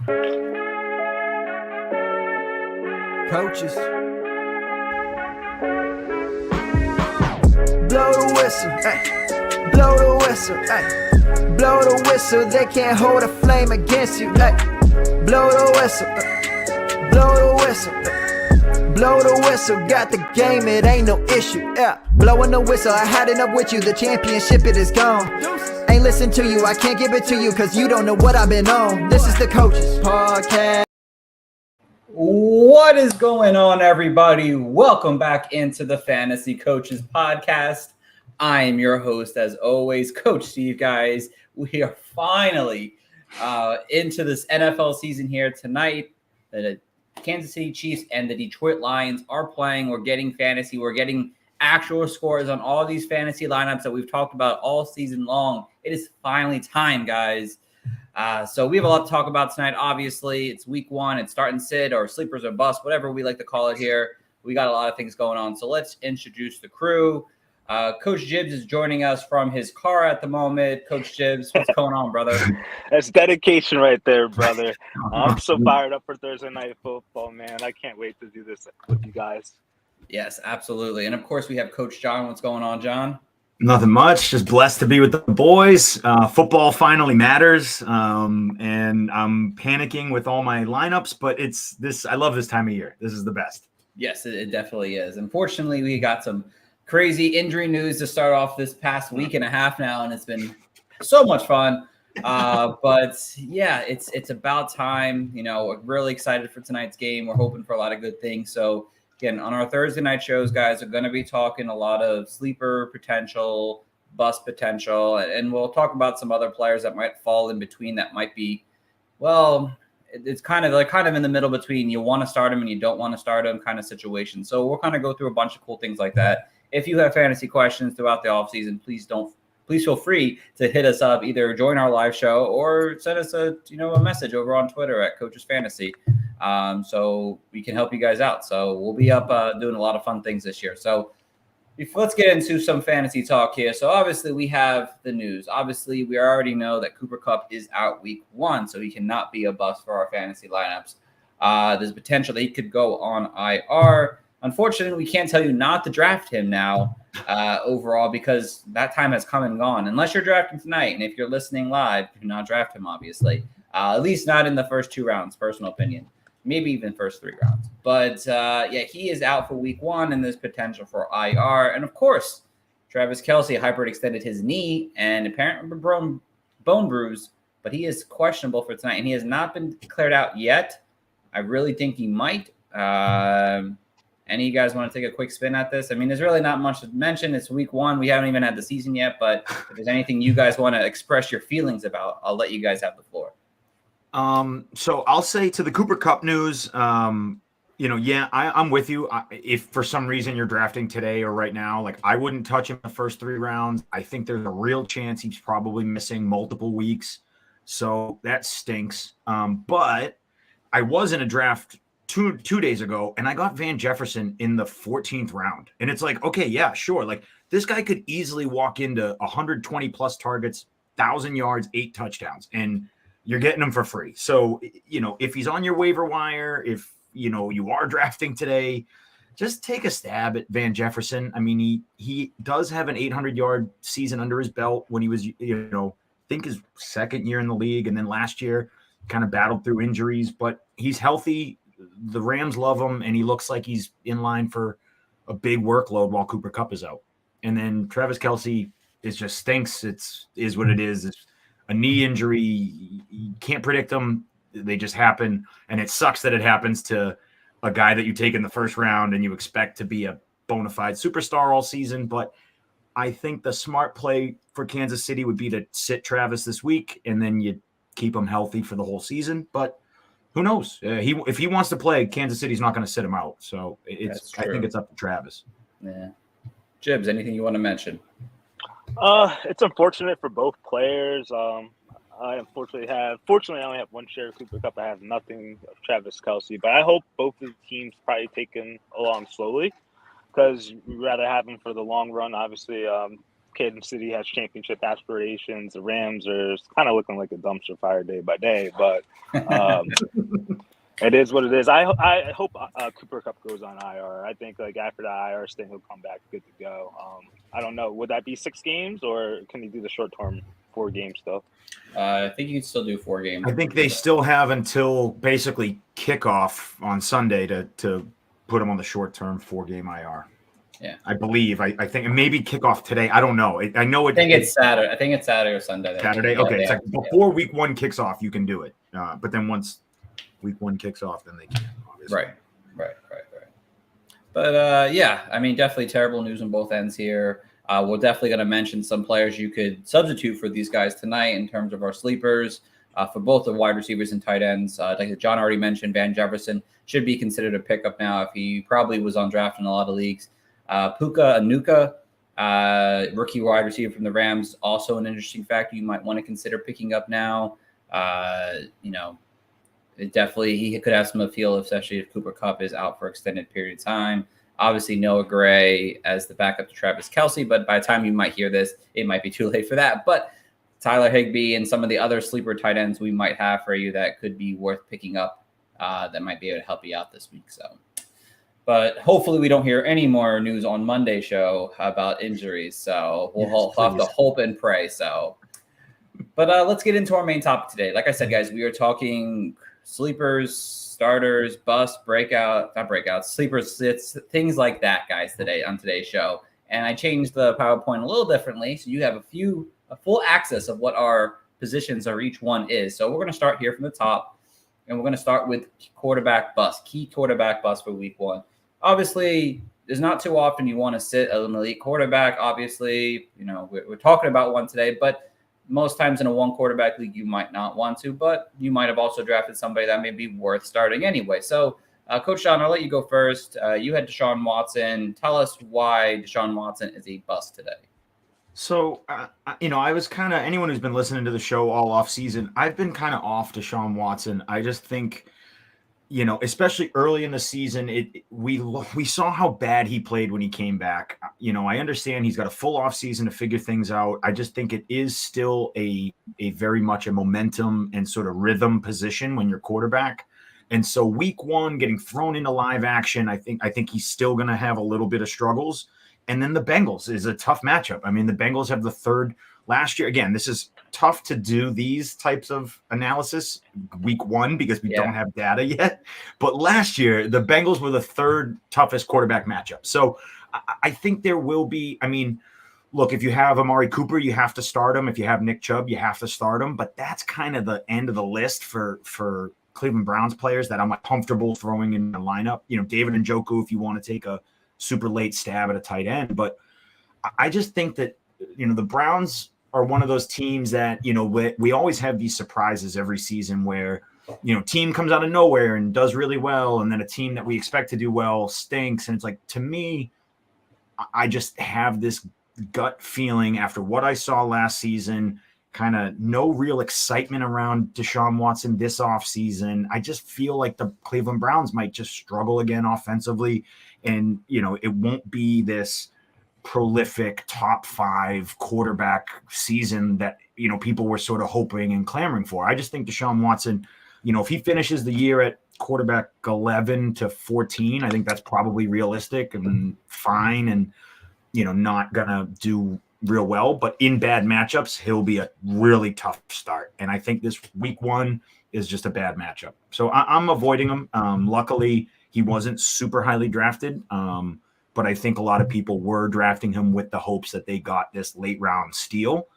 Coaches. Blow the whistle, ay. Blow the whistle, ay. Blow the whistle, they can't hold a flame against you, ay. Blow the whistle, blow the whistle, blow the whistle, got the game, it ain't no issue, yeah. Blowing the whistle, I had enough with you, the championship, it is gone. Ain't listen to you, I can't give it to you, cause you don't know what I've been on. This is the Coaches Podcast. What is going on, everybody? Welcome back into the Fantasy Coaches Podcast. I am your host, as always, Coach Steve, guys. We are finally into this NFL season here tonight. The Kansas City Chiefs and the Detroit Lions are playing. We're getting fantasy. We're getting actual scores on all these fantasy lineups that we've talked about all season long. It is finally time, guys. So we have a lot to talk about tonight. Obviously, it's week one. It's start and sit or sleepers or bust, whatever we like to call it here. We got a lot of things going on. So let's introduce the crew. Coach Jibbs is joining us from his car at the moment. Coach Jibbs, what's going on, brother? That's dedication right there, brother. I'm so fired up for Thursday Night Football, man. I can't wait to do this with you guys. Yes, absolutely. And, of course, we have Coach John. What's going on, John? Nothing much. Just blessed to be with the boys. Football finally matters, and I'm panicking with all my lineups, but it's this. I love this time of year. This is the best. Yes, it definitely is. Unfortunately, we got some crazy injury news to start off this past week and a half now, and it's been so much fun. But yeah, it's about time. You know, we're really excited for tonight's game. We're hoping for a lot of good things. So again, on our Thursday night shows, guys, are going to be talking a lot of sleeper potential, bust potential, and we'll talk about some other players that might fall in between that might be, well, it's kind of in the middle between you want to start them and you don't want to start them kind of situation. So we'll kind of go through a bunch of cool things like that. If you have fantasy questions throughout the offseason, please feel free to hit us up, either join our live show or send us a message over on Twitter at Coaches Fantasy. So we can help you guys out. So we'll be up doing a lot of fun things this year. So let's get into some fantasy talk here. So obviously we have the news. Obviously we already know that Kupp is out week one, so he cannot be a bust for our fantasy lineups. There's potential that he could go on IR. Unfortunately, we can't tell you not to draft him now overall, because that time has come and gone. Unless you're drafting tonight, and if you're listening live, do not draft him, obviously. At least not in the first 2 rounds, personal opinion. Maybe even first 3 rounds. But, yeah, he is out for week one, and there's potential for IR. And, of course, Travis Kelce hyperextended his knee and apparently bone bruise, but he is questionable for tonight, and he has not been declared out yet. I really think he might. Any of you guys want to take a quick spin at this? I mean, there's really not much to mention. It's week one. We haven't even had the season yet, but if there's anything you guys want to express your feelings about, I'll let you guys have the floor. So I'll say to the Kupp news, I'm with you. If for some reason you're drafting today or right now, like, I wouldn't touch him the first 3 rounds. I think there's a real chance he's probably missing multiple weeks. So that stinks. But I was in a draft two days ago, and I got Van Jefferson in the 14th round. And it's like, okay, yeah, sure. Like, this guy could easily walk into 120 plus targets, 1,000 yards, 8 touchdowns, and you're getting him for free. So, if he's on your waiver wire, if, you are drafting today, just take a stab at Van Jefferson. I mean, he does have an 800-yard season under his belt when he was, I think his second year in the league. And then last year kind of battled through injuries, but he's healthy. The Rams love him, and he looks like he's in line for a big workload while Kupp is out. And then Travis Kelce just stinks. Is what it is. It's a knee injury. You can't predict them. They just happen, and it sucks that it happens to a guy that you take in the first round and you expect to be a bona fide superstar all season. But I think the smart play for Kansas City would be to sit Travis this week, and then you keep him healthy for the whole season. But who knows? If he wants to play, Kansas City's not going to sit him out. So I think it's up to Travis. Yeah. Jibbs, anything you want to mention? It's unfortunate for both players. Fortunately, I only have one share of Kupp. I have nothing of Travis Kelce, but I hope both of the teams probably take him along slowly, because we'd rather have him for the long run. Obviously, Kansas City has championship aspirations. The Rams are kind of looking like a dumpster fire day by day, but it is what it is. I hope Cooper Kupp goes on IR. I think like after the IR stint, he'll come back good to go. I don't know. Would that be 6 games, or can he do the short term 4 game stuff? I think you can still do 4 games. I think they still have until basically kickoff on Sunday to put him on the short term 4-game IR. Yeah, I believe. I think maybe kickoff today. I don't know. I know it. I think it's Saturday. I think it's Saturday or Sunday. Saturday. Okay, it's like before week 1 kicks off, you can do it. But then once week 1 kicks off, then they can't. Obviously. Right. But yeah, I mean, definitely terrible news on both ends here. We're definitely going to mention some players you could substitute for these guys tonight in terms of our sleepers for both the wide receivers and tight ends. Like John already mentioned, Van Jefferson should be considered a pickup now if he probably was on draft in a lot of leagues. Puka Anuka, rookie wide receiver from the Rams, also an interesting factor you might want to consider picking up now. Definitely he could have some appeal, especially if Cooper Kupp is out for extended period of time. Obviously, Noah Gray as the backup to Travis Kelce, but by the time you might hear this, it might be too late for that. But Tyler Higbee and some of the other sleeper tight ends we might have for you that could be worth picking up that might be able to help you out this week. But hopefully we don't hear any more news on Monday show about injuries. So we'll have to hope and pray. But let's get into our main topic today. Like I said, guys, we are talking sleepers, starters, bust, not breakouts, sleepers, sits, things like that, guys, today on today's show. And I changed the PowerPoint a little differently. So you have a full access of what our positions of each one is. So we're going to start here from the top. And we're going to start with quarterback bust, key quarterback bust for week 1. Obviously, there's not too often you want to sit an elite quarterback. Obviously, we're talking about one today, but most times in a 1 quarterback league, you might not want to, but you might have also drafted somebody that may be worth starting anyway. So, Coach Sean, I'll let you go first. You had Deshaun Watson. Tell us why Deshaun Watson is a bust today. So, I was kind of, anyone who's been listening to the show all off season, I've been kind of off Deshaun Watson. I just think, especially early in the season, we saw how bad he played when he came back. I understand he's got a full off season to figure things out. I just think it is still a very much a momentum and sort of rhythm position when you're quarterback. And so week 1, getting thrown into live action, I think he's still going to have a little bit of struggles. And then the Bengals is a tough matchup. I mean, the Bengals have the 3rd last year. Again, this is tough to do these types of analysis week 1 because we don't have data yet. But last year, the Bengals were the 3rd toughest quarterback matchup. So I think there will be, look, if you have Amari Cooper, you have to start him. If you have Nick Chubb, you have to start him. But that's kind of the end of the list for Cleveland Browns players that I'm comfortable throwing in the lineup. David Njoku, if you want to take a super late stab at a tight end. But I just think that, the Browns are one of those teams that, we always have these surprises every season where, team comes out of nowhere and does really well. And then a team that we expect to do well stinks. And it's like, to me, I just have this gut feeling after what I saw last season, kind of no real excitement around Deshaun Watson this offseason. I just feel like the Cleveland Browns might just struggle again offensively. And, it won't be this prolific top 5 quarterback season that, people were sort of hoping and clamoring for. I just think Deshaun Watson, if he finishes the year at quarterback 11 to 14, I think that's probably realistic and fine and, not going to do real well. But in bad matchups, he'll be a really tough start. And I think this week 1 is just a bad matchup. So I'm avoiding him. Luckily, he wasn't super highly drafted. But I think a lot of people were drafting him with the hopes that they got this late round steal.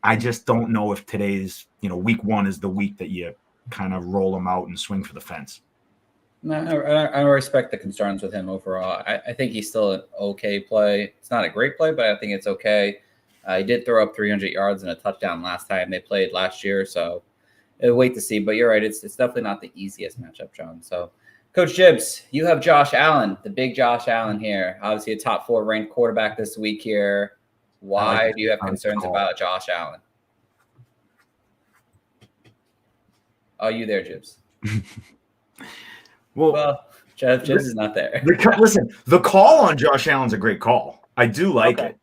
I just don't know if today's, week 1 is the week that you kind of roll him out and swing for the fence. No, I respect the concerns with him overall. I think he's still an okay play. It's not a great play, but I think it's okay. He did throw up 300 yards and a touchdown last time they played last year. So we'll wait to see. But you're right. It's definitely not the easiest matchup, John. So Coach Gibbs, you have Josh Allen, the big Josh Allen here. Obviously a top 4 ranked quarterback this week here. Why do you have concerns about Josh Allen? Are you there, Gibbs? Well, Gibbs is not there. Listen, the call on Josh Allen's a great call. I do like it.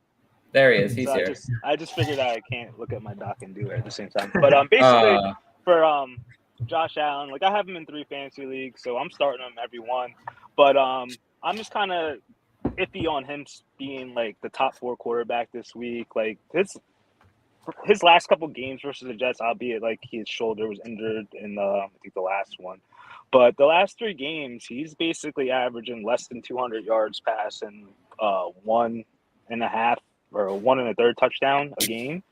There he is. He's So here. I just figured out I can't look at my doc and do it at the same time. But basically for Josh Allen, like I have him in 3 fantasy leagues, so I'm starting him every one. But I'm just kind of iffy on him being like the top 4 quarterback this week. Like his last couple games versus the Jets, albeit like his shoulder was injured in I think the last one. But the last 3 games, he's basically averaging less than 200 yards passing, 1.5 or 1 1/3 touchdown a game.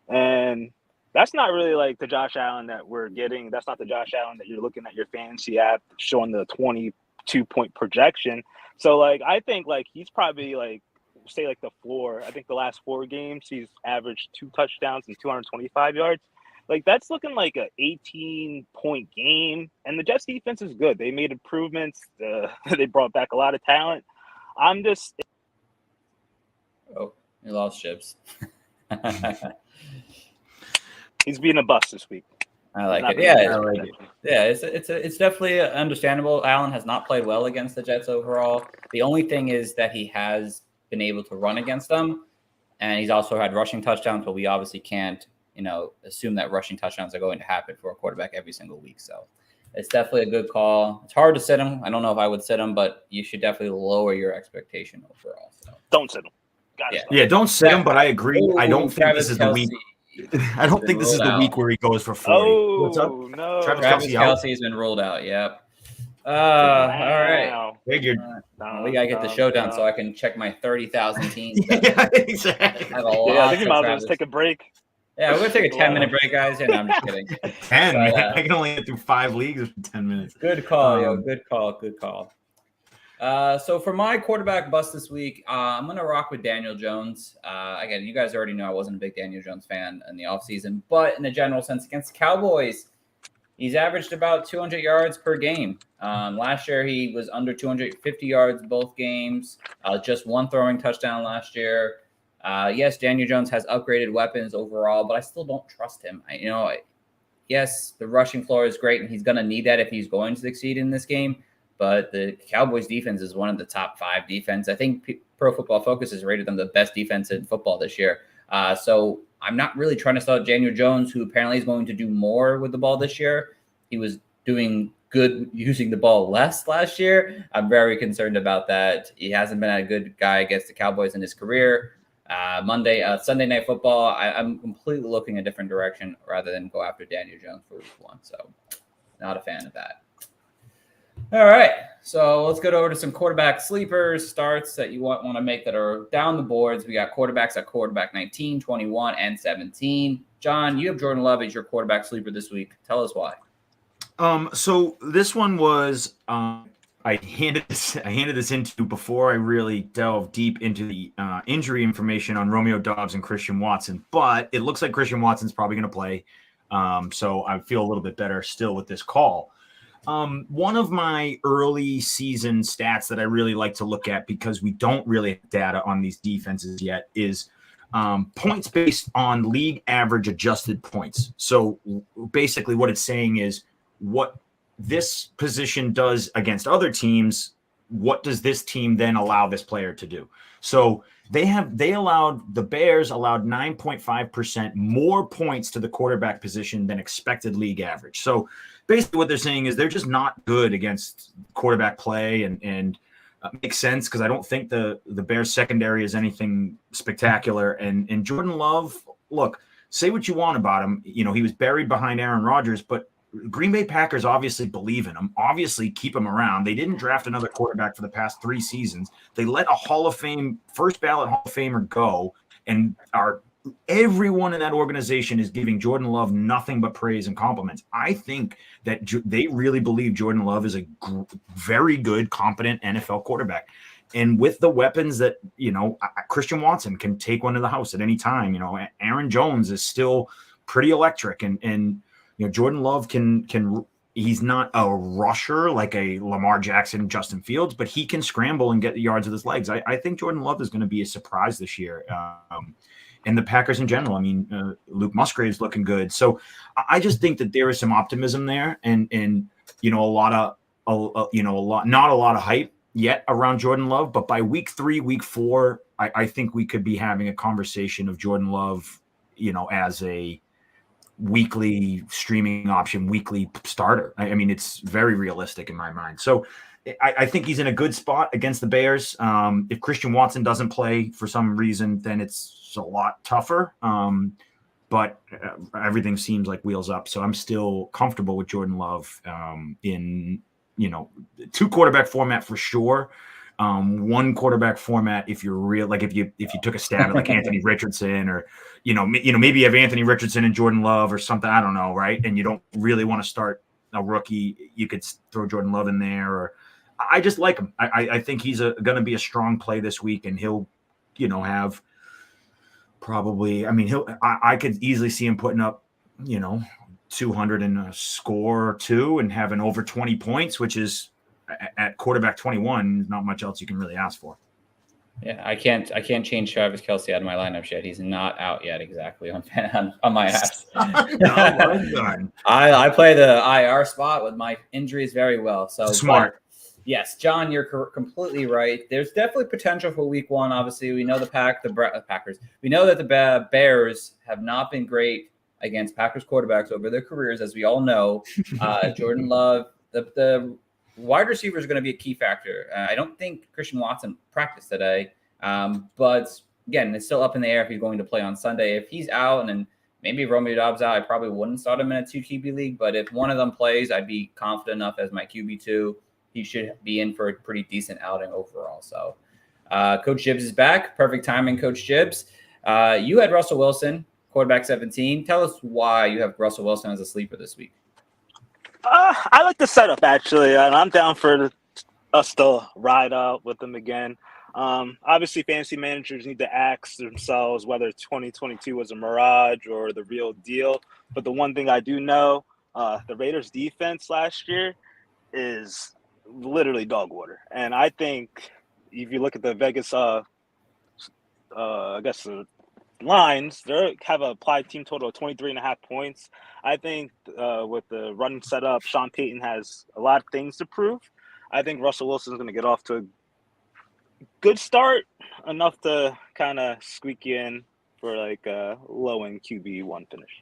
And that's not really like the Josh Allen that we're getting. That's not the Josh Allen that you're looking at your fantasy app showing the 22-point projection. So like I think like he's probably like say like the floor. I think the last 4 games he's averaged 2 touchdowns and 225 yards. Like that's looking like a 18-point game. And the Jets defense is good. They made improvements. They brought back a lot of talent. I'm just Oh, you lost Chips. He's being a bust this week. I like Not it. Yeah, I like it. Yeah, it's definitely understandable. Allen has not played well against the Jets overall. The only thing is that he has been able to run against them, and he's also had rushing touchdowns. But we obviously can't, assume that rushing touchdowns are going to happen for a quarterback every single week. So it's definitely a good call. It's hard to sit him. I don't know if I would sit him, but you should definitely lower your expectation overall. So Don't sit him. Yeah, don't sit him. But I agree. Ooh, I don't think Travis this is the Kelce. week. I don't think this is the week where he goes for 40. What's up? Oh, no. Travis Kelce Kelce's been ruled out. Yep. All right. Wow. Figured. We gotta get the show done so I can check my 30,000 teams. Yeah, exactly. I have a Yeah, I lot think you for might as well Travis. just take a break. Yeah, we're gonna take a 10-minute break, guys. Yeah, no, I'm just kidding. 10. But, I can only get through 5 leagues in 10 minutes. Good call, yo. Good call. Good call. So for my quarterback bust this week, I'm going to rock with Daniel Jones. Again, you guys already know I wasn't a big Daniel Jones fan in the offseason, but in a general sense, against the Cowboys, he's averaged about 200 yards per game. Last year, he was under 250 yards both games, just 1 throwing touchdown last year. Yes, Daniel Jones has upgraded weapons overall, but I still don't trust him. Yes, the rushing floor is great, and he's going to need that if he's going to succeed in this game. But the Cowboys defense is one of the top 5 defense. I think Pro Football Focus has rated them the best defense in football this year. So I'm not really trying to start Daniel Jones, who apparently is going to do more with the ball this year. He was doing good using the ball less last year. I'm very concerned about that. He hasn't been a good guy against the Cowboys in his career. Sunday Night Football, I'm completely looking a different direction rather than go after Daniel Jones for week 1. So not a fan of that. All right, so let's go over to some quarterback sleepers, starts that you want to make that are down the boards. We got quarterbacks at quarterback 19, 21, and 17. John, you have Jordan Love as your quarterback sleeper this week. Tell us why. So this one was I handed this into before I really delved deep into the injury information on Romeo Doubs and Christian Watson, but it looks like Christian Watson's probably going to play. So I feel a little bit better still with this call. One of my early season stats that I really like to look at, because we don't really have data on these defenses yet, is points based on league average adjusted points. So basically what it's saying is what this position does against other teams, what does this team then allow this player to do? So the Bears allowed 9.5% more points to the quarterback position than expected league average. So basically what they're saying is they're just not good against quarterback play, and makes sense because I don't think the Bears secondary is anything spectacular. And Jordan Love, look, say what you want about him. He was buried behind Aaron Rodgers, but Green Bay Packers obviously believe in him, obviously keep him around. They didn't draft another quarterback for the past 3 seasons. They let a first ballot Hall of Famer go, and everyone in that organization is giving Jordan Love nothing but praise and compliments. I think that they really believe Jordan Love is a very good, competent NFL quarterback. And with the weapons that, Christian Watson can take one to the house at any time. Aaron Jones is still pretty electric, and Jordan Love can he's not a rusher like a Lamar Jackson, Justin Fields, but he can scramble and get the yards with his legs. I think Jordan Love is going to be a surprise this year. And the Packers in general. Luke Musgrave's looking good. So I just think that there is some optimism there, and not a lot of hype yet around Jordan Love. But by week 3, week 4, I think we could be having a conversation of Jordan Love, as a weekly streaming option, weekly starter. I mean, it's very realistic in my mind. So I think he's in a good spot against the Bears. If Christian Watson doesn't play for some reason, then it's a lot tougher. But everything seems like wheels up. So I'm still comfortable with Jordan Love in, 2 quarterback format for sure. 1 quarterback format if you're real, like if you took a stab at like Anthony Richardson or, maybe you have Anthony Richardson and Jordan Love or something, I don't know, right? And you don't really want to start a rookie, you could throw Jordan Love in there. Or I just like him. I think he's going to be a strong play this week, and he'll, have probably, I could easily see him putting up, 200 and a score or 2 and having over 20 points, which is at quarterback 21, not much else you can really ask for. Yeah, I can't change Travis Kelce out of my lineup yet. He's not out yet exactly on my apps. I play the IR spot with my injuries very well. So smart. Yes, John, you're completely right. There's definitely potential for week 1. Obviously, we know the Packers. We know that the Bears have not been great against Packers quarterbacks over their careers, as we all know. Jordan Love, the wide receiver is going to be a key factor. I don't think Christian Watson practiced today, but again, it's still up in the air if he's going to play on Sunday. If he's out, and then maybe Romeo Doubs out, I probably wouldn't start him in a 2 QB league. But if one of them plays, I'd be confident enough as my QB2. He should be in for a pretty decent outing overall. So Coach Gibbs is back. Perfect timing, Coach Gibbs. You had Russell Wilson, quarterback 17. Tell us why you have Russell Wilson as a sleeper this week. I like the setup, actually, and I'm down for us to ride out with them again. Obviously, fantasy managers need to ask themselves whether 2022 was a mirage or the real deal. But the one thing I do know, the Raiders' defense last year is literally dog water. And I think if you look at the Vegas, lines, they have a applied team total of 23.5 points. I think with the run set up, Sean Payton has a lot of things to prove. I think Russell Wilson is going to get off to a good start, enough to kind of squeak you in for like a low-end QB1 finish.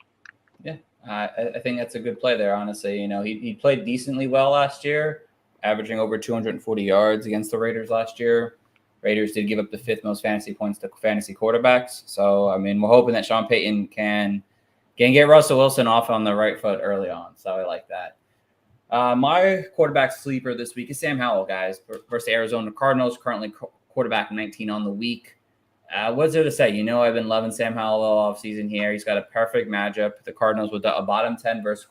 Yeah, I think that's a good play there, honestly. He played decently well last year, averaging over 240 yards against the Raiders last year. Raiders did give up the 5th most fantasy points to fantasy quarterbacks. So, we're hoping that Sean Payton can get Russell Wilson off on the right foot early on. So I like that. My quarterback sleeper this week is Sam Howell, guys, versus Arizona Cardinals, currently quarterback 19 on the week. What's there to say? I've been loving Sam Howell all offseason here. He's got a perfect matchup. The Cardinals with a bottom 10 versus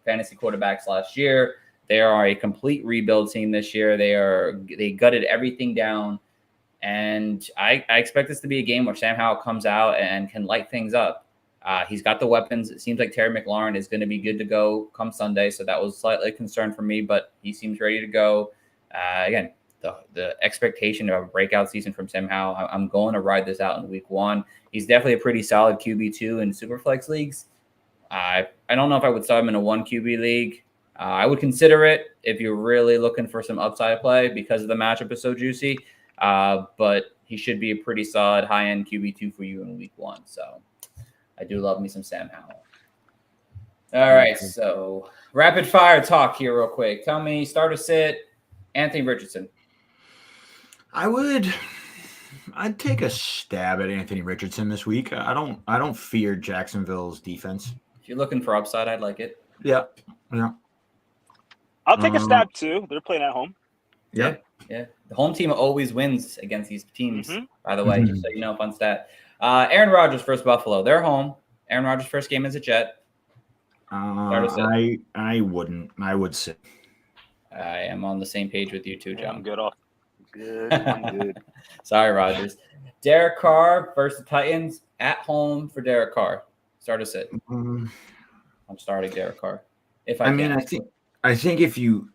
fantasy quarterbacks last year. They are a complete rebuild team this year. They gutted everything down. And I expect this to be a game where Sam Howell comes out and can light things up. He's got the weapons. It seems like Terry McLaurin is going to be good to go come Sunday. So that was slightly a concern for me, but he seems ready to go. Again, the expectation of a breakout season from Sam Howell, I'm going to ride this out in week 1. He's definitely a pretty solid QB2 in Superflex leagues. I don't know if I would start him in a 1 QB league. I would consider it if you're really looking for some upside play because of the matchup is so juicy. But he should be a pretty solid high-end QB2 for you in week 1. So I do love me some Sam Howell. All right, so rapid fire talk here real quick. Tell me, start or sit, Anthony Richardson. I'd take a stab at Anthony Richardson this week. I don't fear Jacksonville's defense. If you're looking for upside, I'd like it. Yeah. I'll take a stab too. They're playing at home. Yeah. The home team always wins against these teams, by the way, just so you know, fun stat. Aaron Rodgers versus Buffalo. They're home. Aaron Rodgers' first game as a Jet. I wouldn't. I would sit. I am on the same page with you too, John. I'm good off. I'm good. Sorry, Rodgers. Derek Carr versus the Titans at home for Derek Carr. Start or sit. I'm starting Derek Carr. I think if you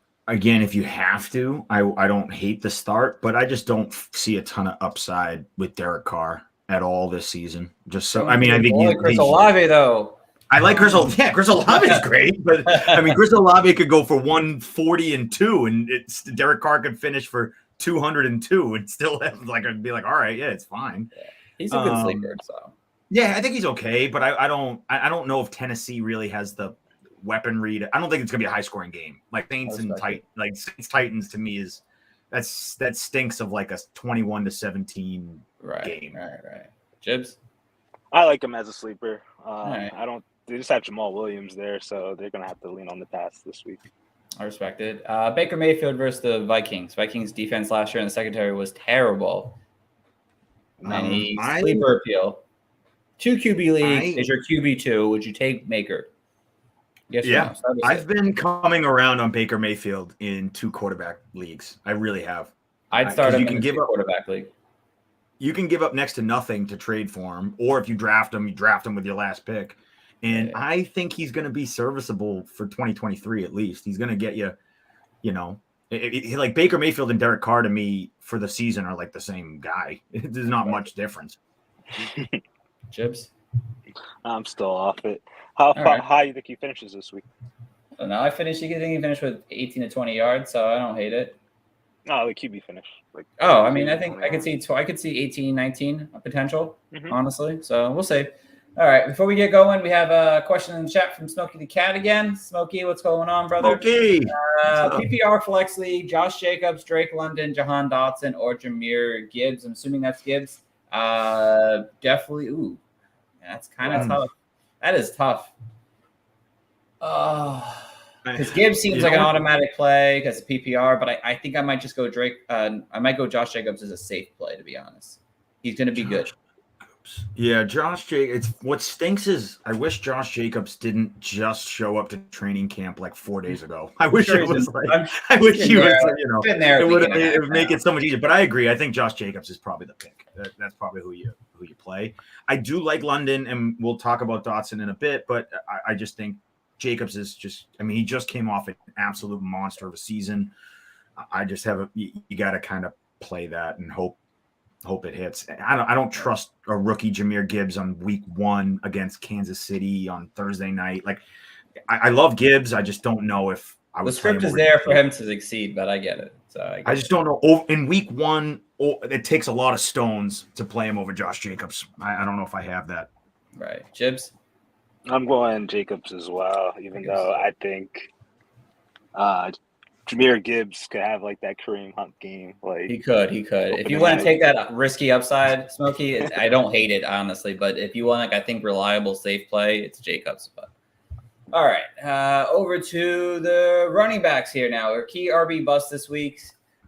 have to, I don't hate the start, but I just don't see a ton of upside with Derek Carr at all this season. Just so I think Chris Olave though. I like Chris Olave. Yeah, Chris Olave is great, but Chris Olave could go for 140 and 2, and Derek Carr could finish for 202 and still have like I'd be like, all right, yeah, it's fine. He's a good sleeper, so yeah, I think he's okay, but I don't know if Tennessee really has the weaponry I don't think it's gonna be a high scoring game. Like Saints and Titans to me is that stinks of like a 21-17 game. Right. Jibs? I like him as a sleeper. Right. They just have Jamal Williams there, so they're gonna have to lean on the pass this week. I respect it. Baker Mayfield versus the Vikings. Vikings defense last year in the secondary was terrible. Sleeper appeal. 2 QB league is your QB2. Would you take Baker? Yes. Yeah. No? I've been coming around on Baker Mayfield in 2 quarterback leagues. I really have. I'd start him in a quarterback league. You can give up next to nothing to trade for him, or if you draft him, with your last pick. And I think he's going to be serviceable for 2023 at least. He's going to get you, like Baker Mayfield and Derek Carr to me for the season are like the same guy. There's not much difference. Jibs? I'm still off it. How high do you think he finishes this week? So now I think he finished with 18 to 20 yards, so I don't hate it. No, the QB finish. I think I could see 18, 19 potential, honestly. So we'll see. All right, before we get going, we have a question in the chat from Smokey the Cat again. Smokey, what's going on, brother? Smokey! PPR Flex League, Josh Jacobs, Drake London, Jahan Dotson, or Jahmyr Gibbs. I'm assuming that's Gibbs. Definitely. Ooh, that's kind of tough. That is tough. Because Gibbs seems like an automatic play because PPR, but I think I might just go Drake. I might go Josh Jacobs as a safe play, to be honest. He's going to be good. Yeah, Josh Jacobs. What stinks is I wish Josh Jacobs didn't just show up to training camp like 4 days ago. I wish it was like I wish he was, it would make it so much easier. But I agree. I think Josh Jacobs is probably the pick. That's probably who you play. I do like London, and we'll talk about Dotson in a bit. But I just think Jacobs is just. I mean, he just came off an absolute monster of a season. I just have you got to kind of play that and hope it hits. I don't trust a rookie Jahmyr Gibbs on week 1 against Kansas City on Thursday night. Like, I love Gibbs. I just don't know if the script is there for him to succeed, but I get it. So I just don't know. In week 1, it takes a lot of stones to play him over Josh Jacobs. I don't know if I have that. Right. Jibs? I'm going Jacobs as well, even though I think Jahmyr Gibbs could have like that Kareem Hunt game. Like he could. If you want to take that risky upside, Smokey, I don't hate it honestly. But if you want, I think reliable, safe play, it's Jacobs. But all right, over to the running backs here now. Our key RB bust this week.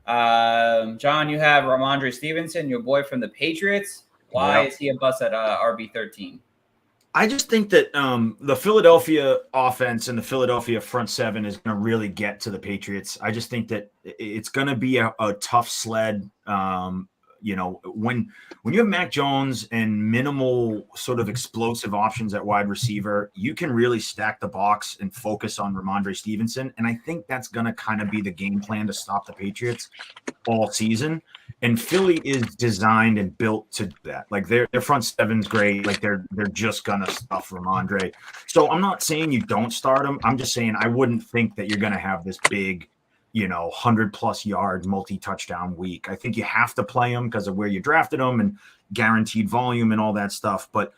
John, you have Ramondre Stevenson, your boy from the Patriots. Why is he a bust at RB 13? I just think that the Philadelphia offense and the Philadelphia front seven is going to really get to the Patriots. I just think that it's going to be a tough sled. When you have Mac Jones and minimal sort of explosive options at wide receiver, you can really stack the box and focus on Ramondre Stevenson. And I think that's going to kind of be the game plan to stop the Patriots all season. And Philly is designed and built to do that. Like their front seven's great. Like they're just gonna stuff Ramondre. So I'm not saying you don't start him. I'm just saying I wouldn't think that you're gonna have this big, 100+ yard multi-touchdown week. I think you have to play him because of where you drafted him and guaranteed volume and all that stuff. But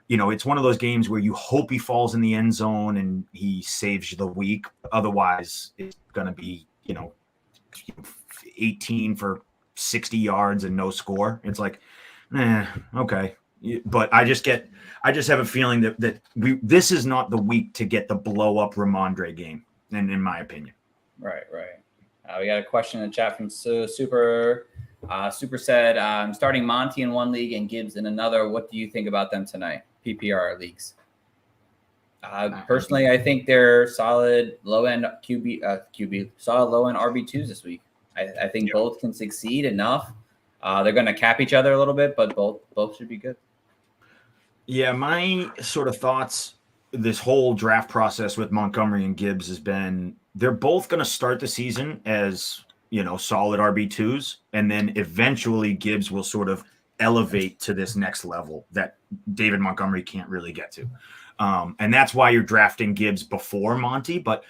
it's one of those games where you hope he falls in the end zone and he saves you the week. Otherwise, it's gonna be 18 for 60 yards and no score. It's like, okay. But I just have a feeling that this is not the week to get the blow up Ramondre game, and in my opinion. Right. We got a question in the chat from Super. Super said, I'm starting Monty in one league and Gibbs in another. What do you think about them tonight? PPR leagues. Personally, I think they're solid low-end solid low-end RB2s this week. I think both can succeed enough. They're going to cap each other a little bit, but both should be good. Yeah, my sort of thoughts this whole draft process with Montgomery and Gibbs has been they're both going to start the season as, solid RB2s, and then eventually Gibbs will sort of elevate to this next level that David Montgomery can't really get to. And that's why you're drafting Gibbs before Monty. But,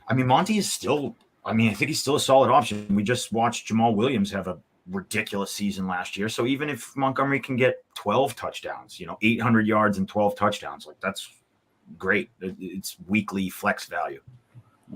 I mean, Monty is still I mean, I think he's still a solid option. We just watched Jamal Williams have a ridiculous season last year. So even if Montgomery can get 12 touchdowns, 800 yards and 12 touchdowns, like that's great. It's weekly flex value.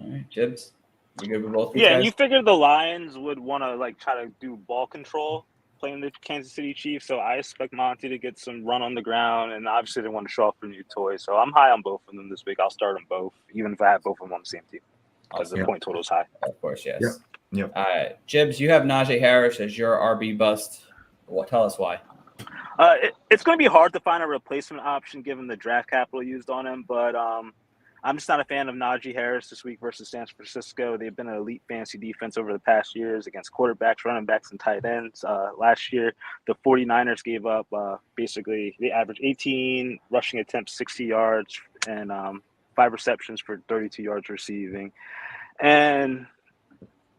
All right, Jibs, you good with both these Yeah, guys? and you figured the Lions would want to like try to do ball control playing the Kansas City Chiefs. So I expect Monty to get some run on the ground, and obviously they want to show off their new toys. So I'm high on both of them this week. I'll start them both, even if I have both of them on the same team, because the point total is high. Of course, yes. Yep. Jibs, you have Najee Harris as your RB bust. Well, tell us why. It's going to be hard to find a replacement option given the draft capital used on him, but I'm just not a fan of Najee Harris this week versus San Francisco. They've been an elite fantasy defense over the past years against quarterbacks, running backs, and tight ends. Last year, the 49ers gave up basically they averaged 18 rushing attempts, 60 yards, and 5 receptions for 32 yards receiving. And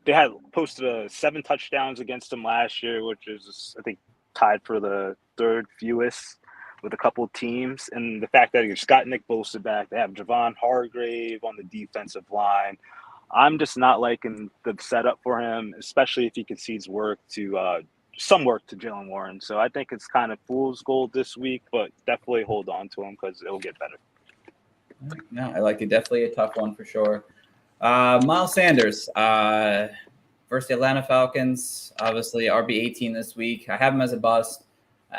they had posted 7 touchdowns against them last year, which is, I think, tied for the third fewest with a couple teams. And the fact that you just got Nick Bosa back, they have Javon Hargrave on the defensive line. I'm just not liking the setup for him, especially if he concedes some work to Jalen Warren. So I think it's kind of fool's gold this week, but definitely hold on to him because it'll get better. No, I like it. Definitely a tough one for sure. Miles Sanders versus the Atlanta Falcons, obviously RB18 this week. I have him as a bust.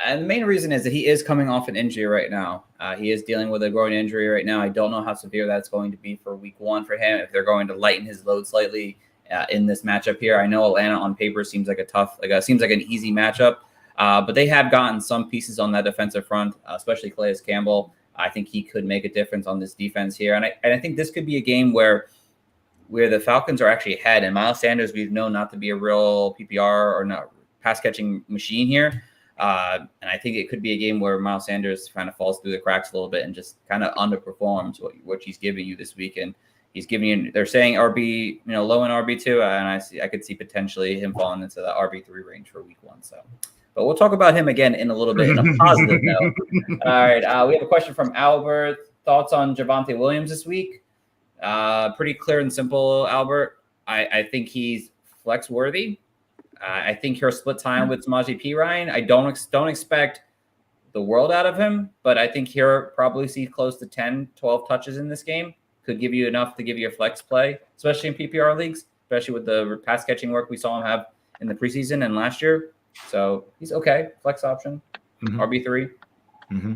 And the main reason is that he is coming off an injury right now. He is dealing with a groin injury right now. I don't know how severe that's going to be for week 1 for him, if they're going to lighten his load slightly in this matchup here. I know Atlanta on paper seems like seems like an easy matchup, but they have gotten some pieces on that defensive front, especially Calais Campbell. I think he could make a difference on this defense here. And I think this could be a game where the Falcons are actually ahead. And Miles Sanders, we've known not to be a real PPR or not pass-catching machine here. And I think it could be a game where Miles Sanders kind of falls through the cracks a little bit and just kind of underperforms what he's giving you this week. And he's giving you, they're saying RB, low in RB2. And I could see potentially him falling into the RB3 range for week 1. So, but we'll talk about him again in a little bit in a positive note. All right. We have a question from Albert. Thoughts on Javonte Williams this week? Pretty clear and simple, Albert. I think he's flex worthy. I think he'll split time with Samaje Perine. I don't expect the world out of him, but I think he'll probably see close to 10, 12 touches in this game. Could give you enough to give you a flex play, especially in PPR leagues, especially with the pass catching work we saw him have in the preseason and last year. So he's okay. Flex option, RB3. Mm-hmm.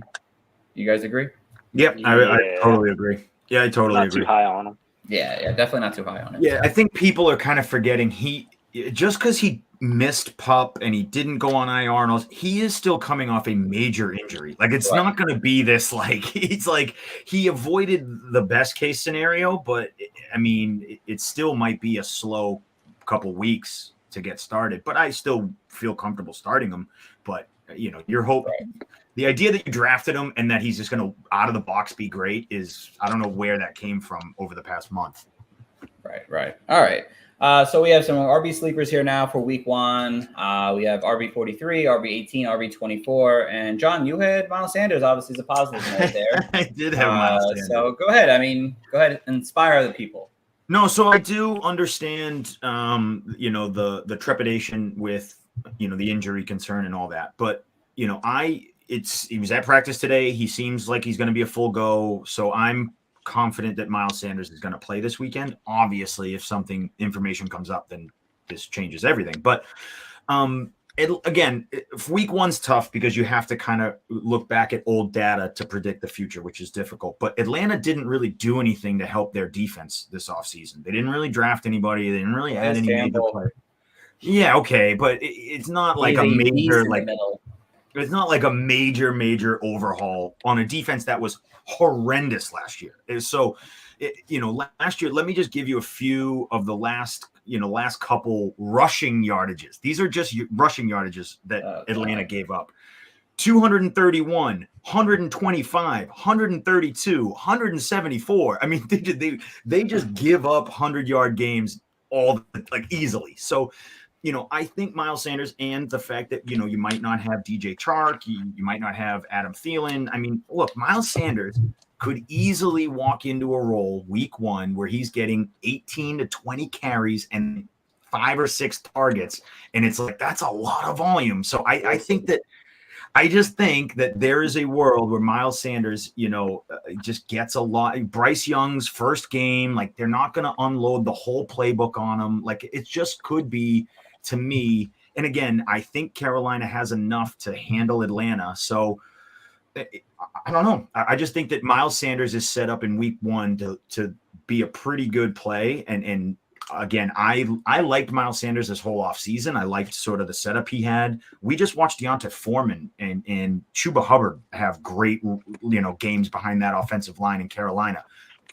You guys agree? Yep, yeah. I totally agree. Yeah, I totally agree. Not too high on him. Yeah, definitely not too high on him. Yeah, I think people are kind of forgetting just because he missed Pup and he didn't go on IR and all, he is still coming off a major injury. Like it's not going to be this he avoided the best case scenario, but I mean it still might be a slow couple weeks to get started. But I still feel comfortable starting him. But your hope. Right. The idea that you drafted him and that he's just going to out of the box be great is I don't know where that came from over the past month. Right. All right. So we have some RB sleepers here now for week 1. We have RB43, RB18, RB24. And John, you had Miles Sanders, obviously, is a positive note there. I did have Miles Sanders. So go ahead. Go ahead and inspire the people. No, so I do understand, the trepidation with, the injury concern and all that. But, he was at practice today. He seems like he's going to be a full go. So I'm confident that Miles Sanders is going to play this weekend. Obviously, if information comes up, then this changes everything. But if week 1's tough because you have to kind of look back at old data to predict the future, which is difficult. But Atlanta didn't really do anything to help their defense this offseason. They didn't really draft anybody. They didn't really add any major players. Yeah, okay, but it's not like a major it's not like a major overhaul on a defense that was horrendous last year. So, last year, let me just give you a few of the last couple rushing yardages. These are just rushing yardages that Atlanta gave up. 231, 125, 132, 174. I mean, they just give up 100-yard games easily. So, I think Miles Sanders and the fact that, you might not have DJ Chark, you might not have Adam Thielen. I mean, look, Miles Sanders could easily walk into a role week 1 where he's getting 18 to 20 carries and 5 or 6 targets. And it's like, that's a lot of volume. So I just think that there is a world where Miles Sanders, just gets a lot. Bryce Young's first game, like they're not going to unload the whole playbook on him. Like it just could be, to me. And again, I think Carolina has enough to handle Atlanta. So I don't know. I just think that Miles Sanders is set up in week 1 to be a pretty good play. And again, I liked Miles Sanders this whole offseason. I liked sort of the setup he had. We just watched Deonta Foreman and Chuba Hubbard have great, games behind that offensive line in Carolina.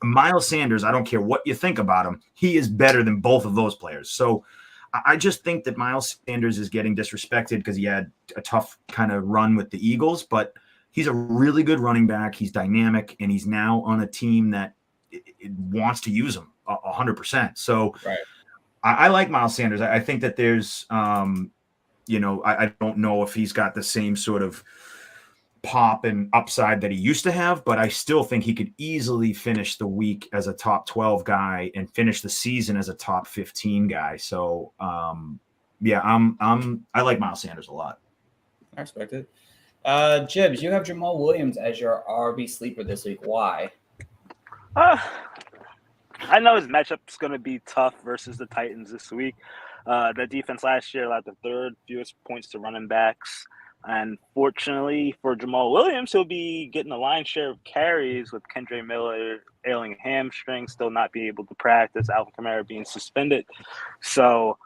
Miles Sanders, I don't care what you think about him, he is better than both of those players. So I just think that Miles Sanders is getting disrespected because he had a tough kind of run with the Eagles, but he's a really good running back. He's dynamic, and he's now on a team that it wants to use him 100%. So right. I like Miles Sanders. I think that there's, I don't know if he's got the same sort of pop and upside that he used to have, but I still think he could easily finish the week as a top 12 guy and finish the season as a top 15 guy. So, I like Miles Sanders a lot. I respect it. Jibs, you have Jamal Williams as your RB sleeper this week. Why? I know his matchup's going to be tough versus the Titans this week. The defense last year allowed the 3rd fewest points to running backs. And fortunately for Jamal Williams, he'll be getting a lion's share of carries with Kendre Miller ailing a hamstring, still not being able to practice, Alvin Kamara being suspended. So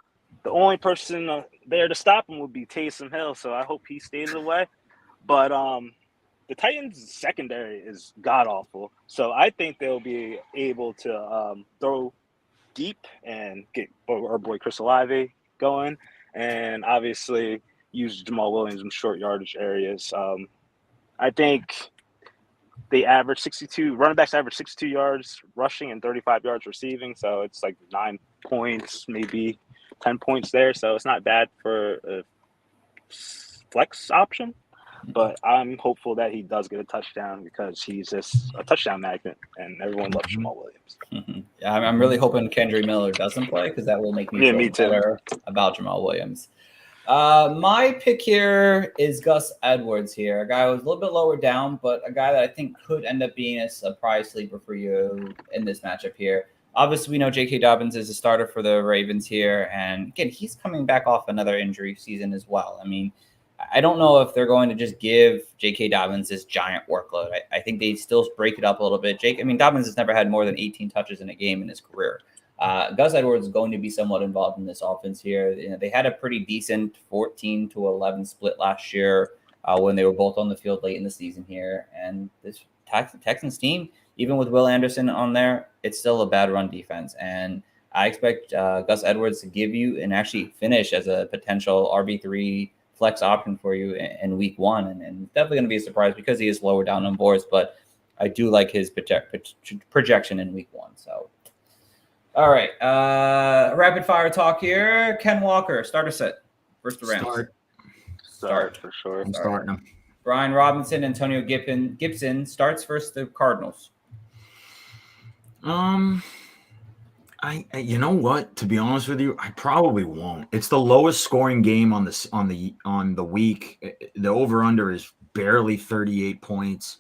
the only person there to stop him would be Taysom Hill. So I hope he stays away. But the Titans' secondary is god-awful. So I think they'll be able to throw deep and get our boy Chris Olave going. And obviously use Jamal Williams in short yardage areas. I think they average 62, running backs average 62 yards rushing and 35 yards receiving. So it's like 9 points, maybe 10 points there. So it's not bad for a flex option. But I'm hopeful that he does get a touchdown because he's just a touchdown magnet, and everyone loves Jamal Williams. Mm-hmm. Yeah, I'm really hoping Kendre Miller doesn't play because that will make me feel better about Jamal Williams. My pick here is Gus Edwards here, a guy who was a little bit lower down, but a guy that I think could end up being a surprise sleeper for you in this matchup here. Obviously, we know J.K. Dobbins is a starter for the Ravens here, and again, he's coming back off another injury season as well. I mean, I don't know if they're going to just give J.K. Dobbins this giant workload. I think they still break it up a little bit. Dobbins has never had more than 18 touches in a game in his career. Gus Edwards is going to be somewhat involved in this offense here. They had a pretty decent 14-11 split last year when they were both on the field late in the season here. And this Texans team, even with Will Anderson on there, it's still a bad run defense. And I expect Gus Edwards to give you and actually finish as a potential RB3 flex option for you in week 1. And definitely going to be a surprise because he is lower down on boards, but I do like his projection in week 1. So, all right. Rapid fire talk here. Ken Walker, starter set. First round. Start for sure. I'm starting him. Brian Robinson, Antonio Gibson starts versus the Cardinals. I you know what? To be honest with you, I probably won't. It's the lowest scoring game on the week. The over/under is barely 38 points,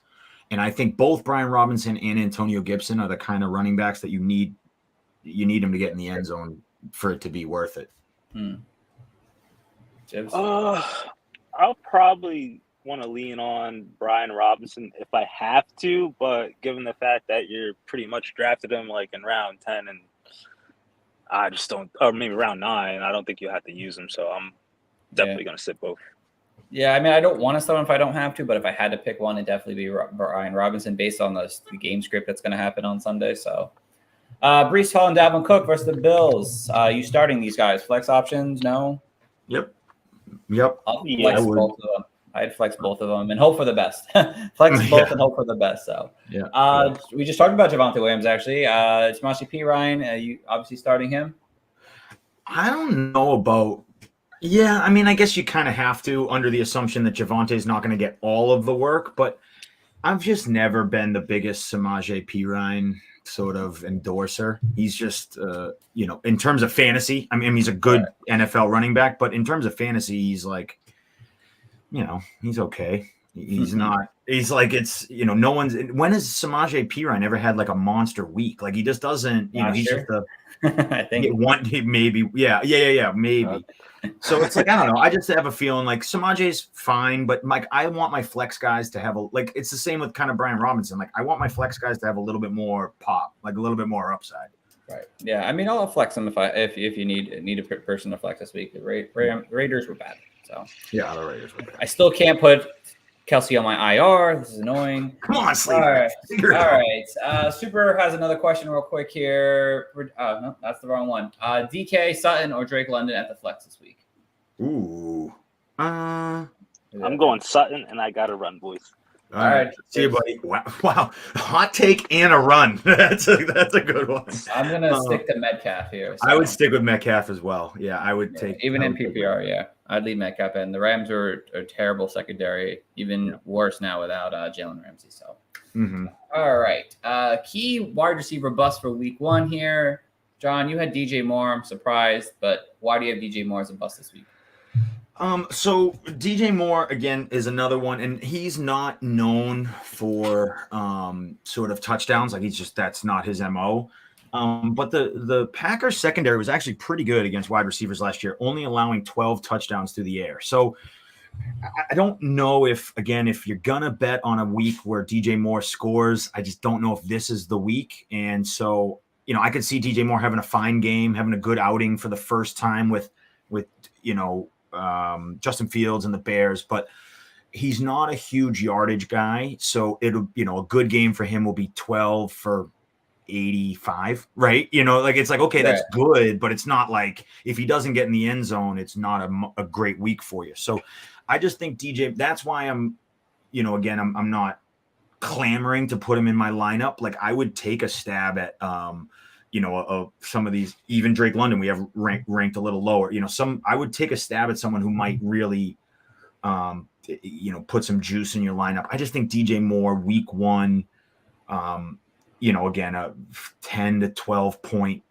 and I think both Brian Robinson and Antonio Gibson are the kind of running backs that you need them to get in the end zone for it to be worth it. I'll probably want to lean on Brian Robinson if I have to, but given the fact that you're pretty much drafted him like in round 10 and I just don't, or maybe round 9, I don't think you have to use him. So I'm definitely going to sit both. Yeah, I mean, I don't want to start him if I don't have to, but if I had to pick one, it'd definitely be Brian Robinson based on the game script that's going to happen on Sunday. So Breece Hall and Dalvin Cook versus the Bills. You starting these guys? Flex options? No? Yep. I'd flex both of them and hope for the best. Flex both and hope for the best. So, we just talked about Javonte Williams, actually. Samaje Perine, you obviously starting him? I don't know about – I mean, I guess you kind of have to under the assumption that Javonte is not going to get all of the work. But I've just never been the biggest Samaje Perine sort of endorser. He's just, in terms of fantasy, I mean, he's a good NFL running back, but in terms of fantasy, he's like, he's okay. He's not. He's like no one's. When has Samaje Perine ever had like a monster week? Like he just doesn't. He's just a. I think maybe. Yeah. Maybe. So it's like I don't know. I just have a feeling like Samaje's fine, but like I want my flex guys to have it's the same with kind of Brian Robinson. Like I want my flex guys to have a little bit more pop, like a little bit more upside. Right. Yeah. I mean, I'll flex them if you need a person to flex this week. The Raiders were bad. So yeah, the Raiders were bad. I still can't put Kelce on my IR. This is annoying. Come on, Sleeper. All right. Super has another question real quick here. No, that's the wrong one. DK Sutton or Drake London at the flex this week? Ooh. I'm going Sutton, and I got to run, boys. All right. See you, buddy. Wow. Hot take and a run. That's a good one. I'm going to stick to Metcalf here. So. I would stick with Metcalf as well. Yeah, I would take. Even in PPR, yeah. I'd leave Metcalf in. The Rams are a terrible secondary, even worse now without Jalen Ramsey. So, All right. Key wide receiver bust for week 1 here. John, you had DJ Moore. I'm surprised, but why do you have DJ Moore as a bust this week? So DJ Moore again is another one, and he's not known for sort of touchdowns. Like that's not his MO. But the Packers secondary was actually pretty good against wide receivers last year, only allowing 12 touchdowns through the air. So I don't know if you're gonna bet on a week where DJ Moore scores, I just don't know if this is the week. And so, I could see DJ Moore having a fine game, having a good outing for the first time with Justin Fields and the Bears, but he's not a huge yardage guy. So it'll, a good game for him will be 12 for 85, right? It's like, okay, that's good, but it's not like if he doesn't get in the end zone, it's not a great week for you. So I just think DJ, that's why I'm not clamoring to put him in my lineup. Like I would take a stab at, some of these, even Drake London, we have ranked a little lower. I would take a stab at someone who might really, put some juice in your lineup. I just think DJ Moore week 1, again, a 10 to 12 point,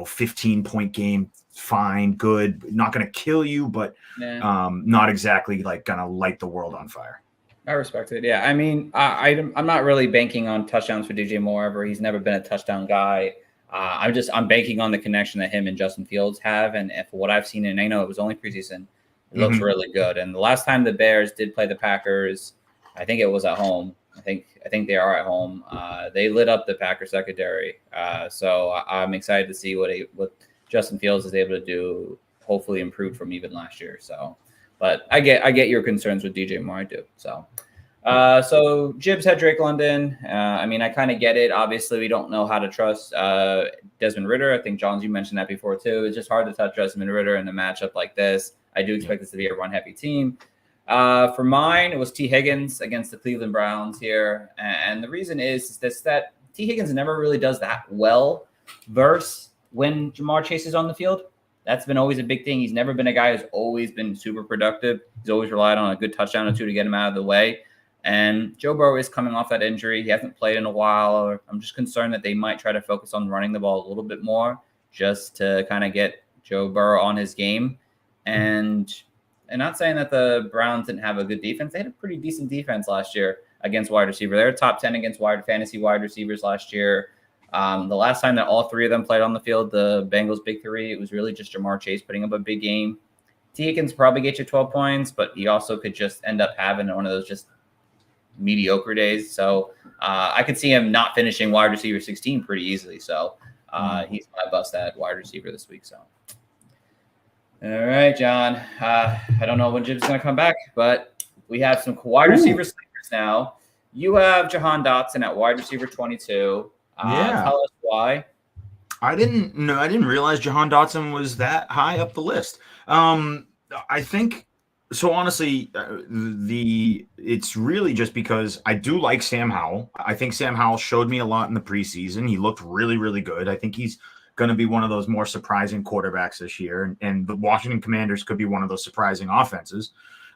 15 point game, fine, good, not going to kill you, but not exactly like going to light the world on fire. I respect it. Yeah. I mean, I'm not really banking on touchdowns for DJ Moore ever. He's never been a touchdown guy. I'm banking on the connection that him and Justin Fields have. And if what I've seen, and I know it was only preseason, it looks really good. And the last time the Bears did play the Packers, I think it was at home. I think they are at home. They lit up the Packers secondary. So I'm excited to see what Justin Fields is able to do, hopefully improve from even last year. So, but I get your concerns with DJ Moore. I do. So Jibs had Drake London. I mean, I kind of get it. Obviously, we don't know how to trust Desmond Ridder. I think, Johns, you mentioned that before, too. It's just hard to touch Desmond Ridder in a matchup like this. I do expect this to be a run-heavy team. For mine, it was T. Higgins against the Cleveland Browns here. And the reason is that T. Higgins never really does that well versus when Jamar Chase is on the field. That's been always a big thing. He's never been a guy who's always been super productive. He's always relied on a good touchdown or two to get him out of the way. And Joe Burrow is coming off that injury. He hasn't played in a while. I'm just concerned that they might try to focus on running the ball a little bit more just to kind of get Joe Burrow on his game. And not saying that the Browns didn't have a good defense. They had a pretty decent defense last year against wide receiver. They were top 10 against fantasy wide receivers last year. The last time that all three of them played on the field, the Bengals big three, it was really just Jamar Chase putting up a big game. T. Higgins probably get you 12 points, but he also could just end up having one of those just mediocre days. So I could see him not finishing wide receiver 16 pretty easily. So he's my bust at wide receiver this week. So. All right, John. I don't know when Jim's going to come back, but we have some wide receiver sleepers now. You have Jahan Dotson at wide receiver 22. Tell us why. I didn't realize Jahan Dotson was that high up the list. I think so. Honestly, it's really just because I do like Sam Howell. I think Sam Howell showed me a lot in the preseason. He looked really, really good. I think he's going to be one of those more surprising quarterbacks this year, and the Washington Commanders could be one of those surprising offenses.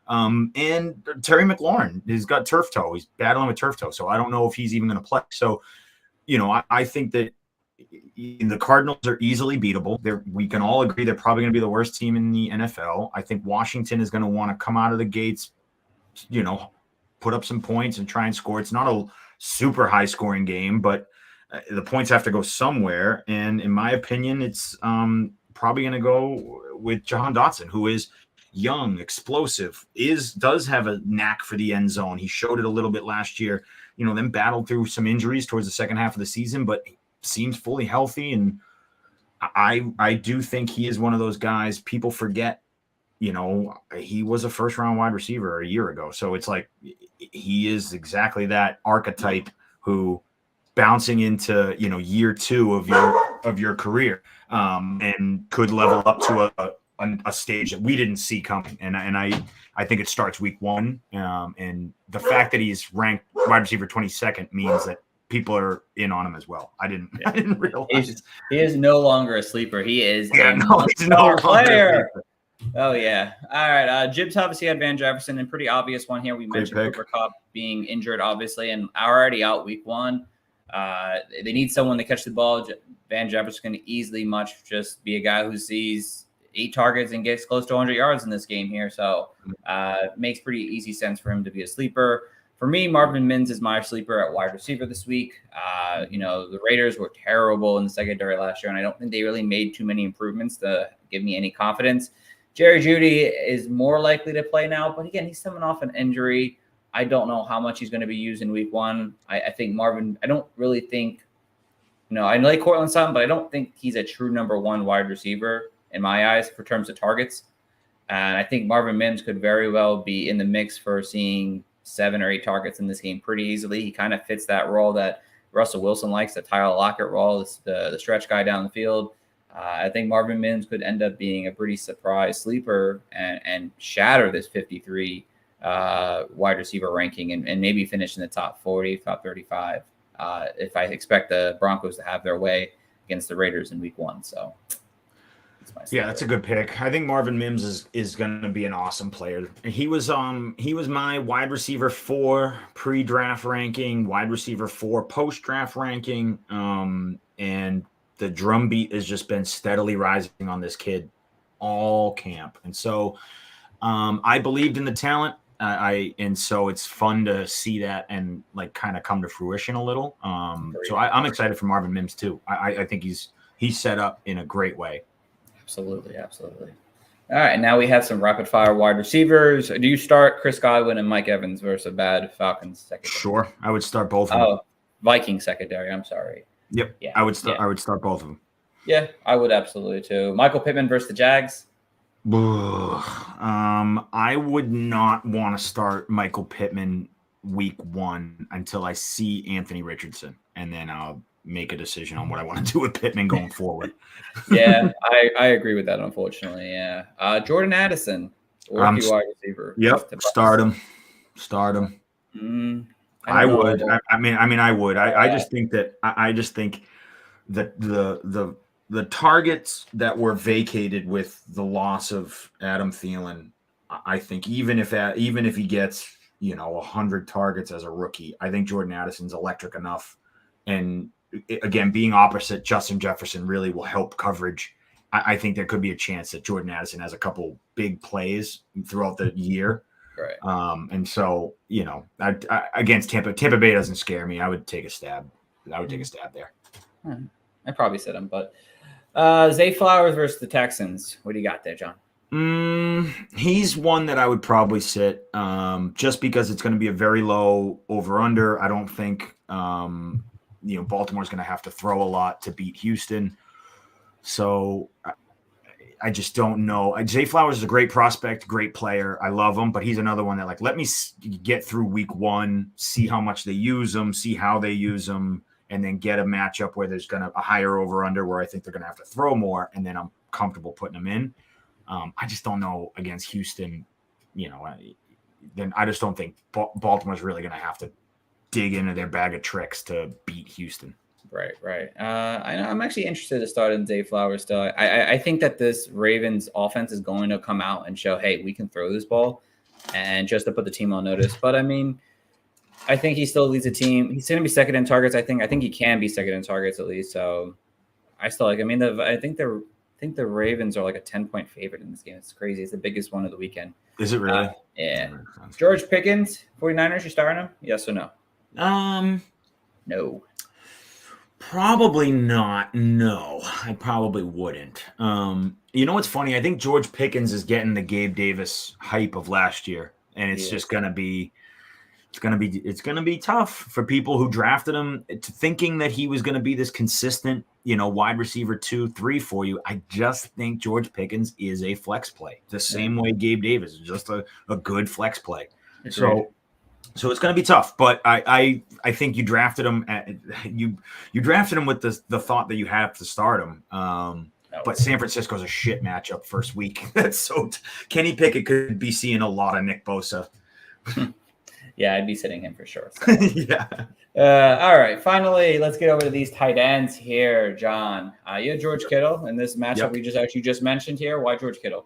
And Terry McLaurin has got turf toe. He's battling with turf toe. So I don't know if he's even going to play. So, I think that the Cardinals are easily beatable. We can all agree they're probably going to be the worst team in the NFL. I think Washington is going to want to come out of the gates, put up some points and try and score. It's not a super high scoring game, but the points have to go somewhere. And in my opinion, it's probably going to go with Jahan Dotson, who is young, explosive, does have a knack for the end zone. He showed it a little bit last year, then battled through some injuries towards the second half of the season, but seems fully healthy. And I do think he is one of those guys people forget, he was a first round wide receiver a year ago. So it's like, he is exactly that archetype who bouncing into, year 2 of your career and could level up to a stage that we didn't see coming. And I think it starts week 1. And the fact that he's ranked wide receiver 22nd means that people are in on him as well. I didn't realize he is no longer a sleeper. He is he's no player. Oh yeah. All right. Jibs obviously had Van Jefferson, and pretty obvious one here. We mentioned Cooper Kupp being injured, obviously, and already out week 1. They need someone to catch the ball. Van Jefferson can easily just be a guy who sees 8 targets and gets close to 100 yards in this game here. So it makes pretty easy sense for him to be a sleeper. For me, Marvin Mims is my sleeper at wide receiver this week. The Raiders were terrible in the secondary last year, and I don't think they really made too many improvements to give me any confidence. Jerry Jeudy is more likely to play now, but again, he's coming off an injury. I don't know how much he's going to be used in week 1. I think Marvin, I don't really think, I like Cortland Sutton, but I don't think he's a true number 1 wide receiver in my eyes for terms of targets. And I think Marvin Mims could very well be in the mix for seeing 7 or 8 targets in this game pretty easily. He kind of fits that role that Russell Wilson likes, the Tyler Lockett role, the stretch guy down the field. I think Marvin Mims could end up being a pretty surprise sleeper and shatter this 53 wide receiver ranking and maybe finish in the top 40, top 35 if I expect the Broncos to have their way against the Raiders in week 1. So that's a good pick. I think Marvin Mims is going to be an awesome player. He was my wide receiver 4 pre-draft ranking, wide receiver 4 post-draft ranking, and the drumbeat has just been steadily rising on this kid all camp. And so I believed in the talent. And so it's fun to see that and like kind of come to fruition a little. So I'm excited for Marvin Mims too. I think he's set up in a great way. Absolutely. All right, now we have some rapid fire wide receivers. Do you start Chris Godwin and Mike Evans versus a bad Falcons secondary? Sure, I would start both of them. Vikings secondary. I'm sorry. Yep. Yeah. I would start both of them. Yeah, I would absolutely too. Michael Pittman versus the Jags. I would not want to start Michael Pittman week 1 until I see Anthony Richardson, and then I'll make a decision on what I want to do with Pittman going forward. Yeah, I agree with that, unfortunately. Yeah. Jordan Addison, rookie wide receiver. Yep, start him. I would. I would. I just think that the targets that were vacated with the loss of Adam Thielen, I think even if he gets 100 targets as a rookie, I think Jordan Addison's electric enough. And again, being opposite Justin Jefferson really will help coverage. I think there could be a chance that Jordan Addison has a couple big plays throughout the year. Right. And so, against Tampa Bay doesn't scare me. I would take a stab. There. I probably said him, but Zay Flowers versus the Texans. What do you got there, John? He's one that I would probably sit just because it's going to be a very low over-under. I don't think Baltimore's going to have to throw a lot to beat Houston. So I just don't know. Zay Flowers is a great prospect, great player. I love him, but he's another one that let me get through week 1, see how much they use him, see how they use him, and then get a matchup where there's a higher over-under where I think they're going to have to throw more, and then I'm comfortable putting them in. I just don't know against Houston, then I just don't think Baltimore's really going to have to dig into their bag of tricks to beat Houston. Right. I'm actually interested to start in Zay Flowers still. I think that this Ravens offense is going to come out and show, hey, we can throw this ball. and just to put the team on notice. But I mean, I think he still leads the team. He's going to be second in targets. I think he can be second in targets at least. So I still like. I mean, I think the Ravens are like a 10-point favorite in this game. It's crazy. It's the biggest one of the weekend. Is it really? Yeah. George Pickens, 49ers. You starting him? Yes or no? No. Probably not. No, I probably wouldn't. You know what's funny? I think George Pickens is getting the Gabe Davis hype of last year, and it's just gonna be tough for people who drafted him, thinking that he was going to be this consistent, wide receiver 2, 3 for you. I just think George Pickens is a flex play, the same way Gabe Davis is just a good flex play. So it's going to be tough, but I think you drafted him you drafted him with the thought that you have to start him. But San Francisco's a shit matchup first week. That's so Kenny Pickett could be seeing a lot of Nick Bosa. Yeah, I'd be sitting him for sure. So. Yeah. All right. Finally, let's get over to these tight ends here, John. You had George Kittle in this matchup we just mentioned here. Why George Kittle?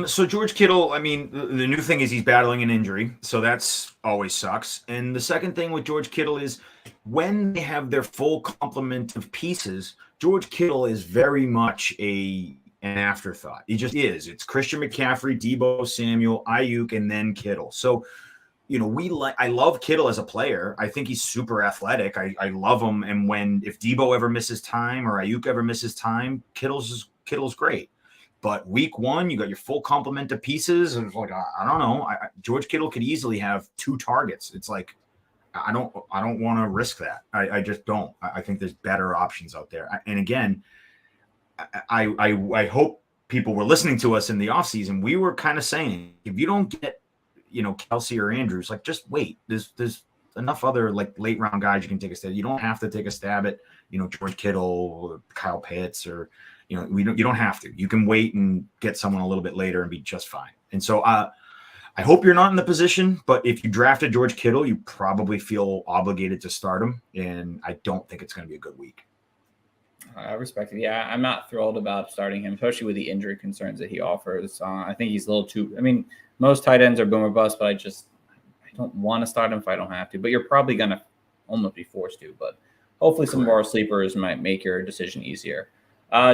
So George Kittle, I mean, the new thing is he's battling an injury, so that's always sucks. And the second thing with George Kittle is when they have their full complement of pieces, George Kittle is very much an afterthought. He just is. It's Christian McCaffrey, Deebo Samuel, Ayuk, and then Kittle. So I love Kittle as a player. I think he's super athletic. I love him. And if Deebo ever misses time or Ayuk ever misses time, Kittle's great. But week 1, you got your full complement of pieces. And it's like, I don't know. George Kittle could easily have 2 targets. It's like, I don't want to risk that. I just don't. I think there's better options out there. And again, I hope people were listening to us in the offseason. We were kind of saying, if you don't get, Kelce or Andrews, like just wait. There's enough other like late round guys you can take a stab. You don't have to take a stab at, George Kittle or Kyle Pitts or, you don't have to. You can wait and get someone a little bit later and be just fine. And so I hope you're not in the position, but if you drafted George Kittle, you probably feel obligated to start him. And I don't think it's going to be a good week. I respect it. Yeah, I'm not thrilled about starting him, especially with the injury concerns that he offers. I think he's a little too. I mean, most tight ends are boom or bust, but I don't want to start him if I don't have to. But you're probably going to almost be forced to. But hopefully some more sleepers might make your decision easier.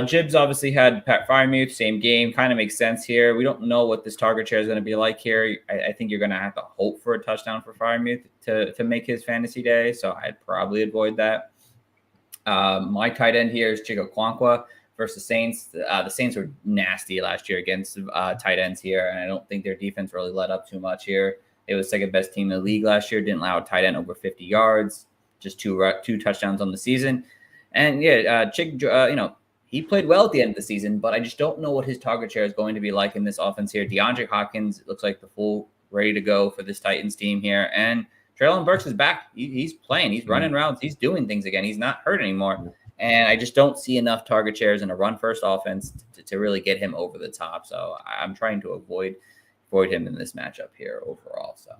Jibbs obviously had Pat Freiermuth, same game. Kind of makes sense here. We don't know what this target share is going to be like here. I think you're going to have to hope for a touchdown for Freiermuth to make his fantasy day. So I'd probably avoid that. My tight end here is Chico Kwankwa versus Saints. The Saints were nasty last year against tight ends here, and I don't think their defense really let up too much here. It was second best team in the league last year. Didn't allow a tight end over 50 yards, just two touchdowns on the season. And Chick, he played well at the end of the season, but I just don't know what his target share is going to be like in this offense here. DeAndre Hopkins looks like the full ready to go for this Titans team here, and Treylon Burks is back. He's playing. He's running routes. He's doing things again. He's not hurt anymore. And I just don't see enough target shares in a run-first offense to really get him over the top. So I'm trying to avoid him in this matchup here overall. So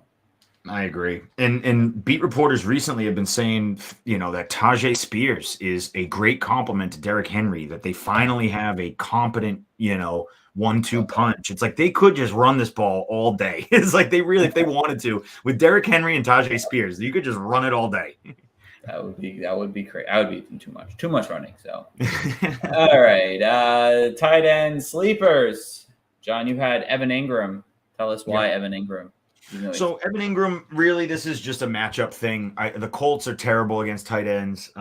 I agree. And beat reporters recently have been saying, that Tajay Spears is a great compliment to Derrick Henry, that they finally have a competent, 1-2 punch. It's like they could just run this ball all day. It's like they really, if they wanted to, with Derrick Henry and Tajay Spears, you could just run it all day. That would be crazy. That would be too much running. So, all right. Tight end sleepers. John, you had Evan Ingram. Tell us why Evan Ingram. So Evan Ingram, really, this is just a matchup thing. The Colts are terrible against tight ends.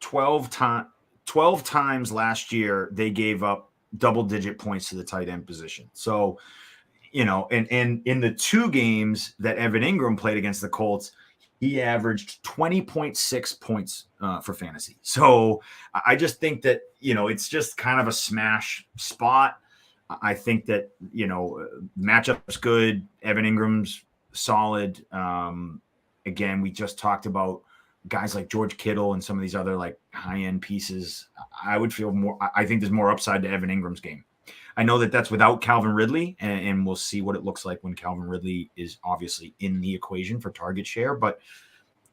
12 times last year, they gave up double-digit points to the tight end position. So, and in the 2 games that Evan Ingram played against the Colts, he averaged 20.6 points for fantasy. So I just think that, it's just kind of a smash spot. I think that, matchup's good. Evan Ingram's solid. Again, we just talked about guys like George Kittle and some of these other like high-end pieces. I would feel more. I think there's more upside to Evan Ingram's game. I know that that's without Calvin Ridley, and we'll see what it looks like when Calvin Ridley is obviously in the equation for target share. But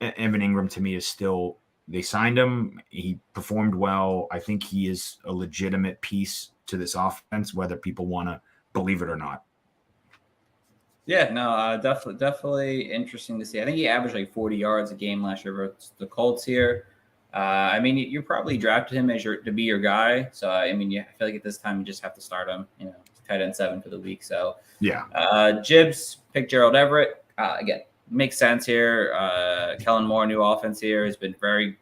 Evan Ingram to me is still. They signed him. He performed well. I think he is a legitimate piece to this offense, whether people want to believe it or not. Yeah, no, definitely interesting to see. I think he averaged like 40 yards a game last year versus the Colts here. I mean, you probably drafted him as to be your guy. So I mean, I feel like at this time you just have to start him. Tight end 7 for the week. So Yeah. Jibs picked Gerald Everett. Again, makes sense here. Kellen Moore, new offense here, has been very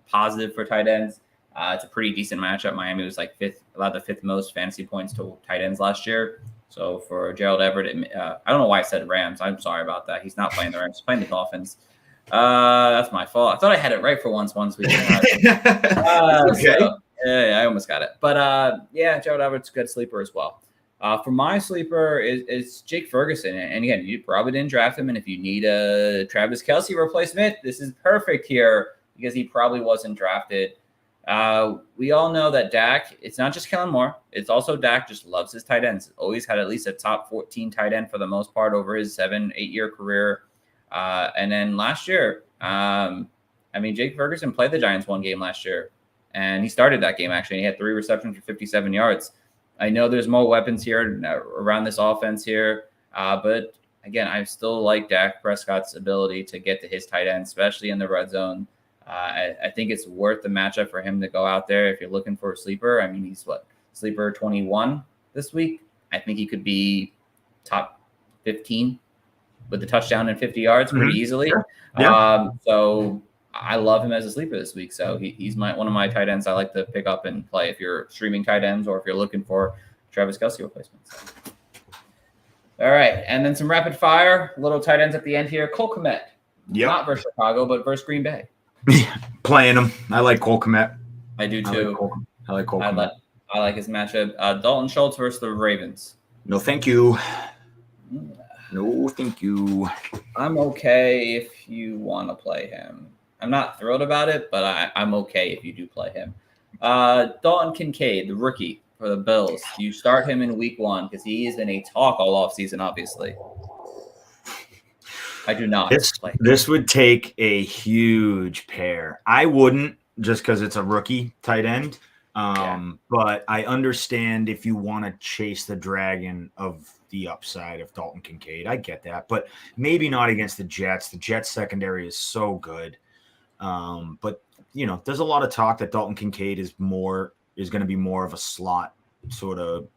positive for tight ends. It's a pretty decent matchup. Miami was like allowed the 5th most fantasy points to tight ends last year. So for Gerald Everett, I don't know why I said Rams. I'm sorry about that. He's not playing the Rams. He's playing the Dolphins. That's my fault. I thought I had it right for once week. Okay. So, yeah, I almost got it. But yeah, Gerald Everett's a good sleeper as well. For my sleeper is Jake Ferguson. And again, you probably didn't draft him. And if you need a Travis Kelce replacement, this is perfect here because he probably wasn't drafted. We all know that Dak, it's not just Kellen Moore. It's also Dak just loves his tight ends. Always had at least a top 14 tight end for the most part over his 7-8 year career. And then last year, Jake Ferguson played the Giants one game last year, and he started that game actually. He had 3 receptions for 57 yards. I know there's more weapons here around this offense here, but again, I still like Dak Prescott's ability to get to his tight end, especially in the red zone. I think it's worth the matchup for him to go out there if you're looking for a sleeper. I mean, he's sleeper 21 this week. I think he could be top 15 with the touchdown and 50 yards pretty easily. Yeah. So I love him as a sleeper this week. So he's one of my tight ends I like to pick up and play if you're streaming tight ends or if you're looking for Travis Kelce replacements. All right. And then some rapid fire, little tight ends at the end here. Cole Kmet. Yep. Not versus Chicago, but versus Green Bay. Playing him. I like Cole Kmet. I do too. I like Cole Kmet. I like his matchup. Dalton Schultz versus the Ravens. No, thank you. No, thank you. I'm okay if you want to play him. I'm not thrilled about it, but I'm okay if you do play him. Dalton Kincaid, the rookie for the Bills. You start him in week 1 because he has been a talk all offseason, obviously. I do not. This would take a huge pair. I wouldn't just because it's a rookie tight end. But I understand if you want to chase the dragon of the upside of Dalton Kincaid. I get that, but maybe not against the Jets. The Jets secondary is so good. But there's a lot of talk that Dalton Kincaid is going to be more of a slot sort of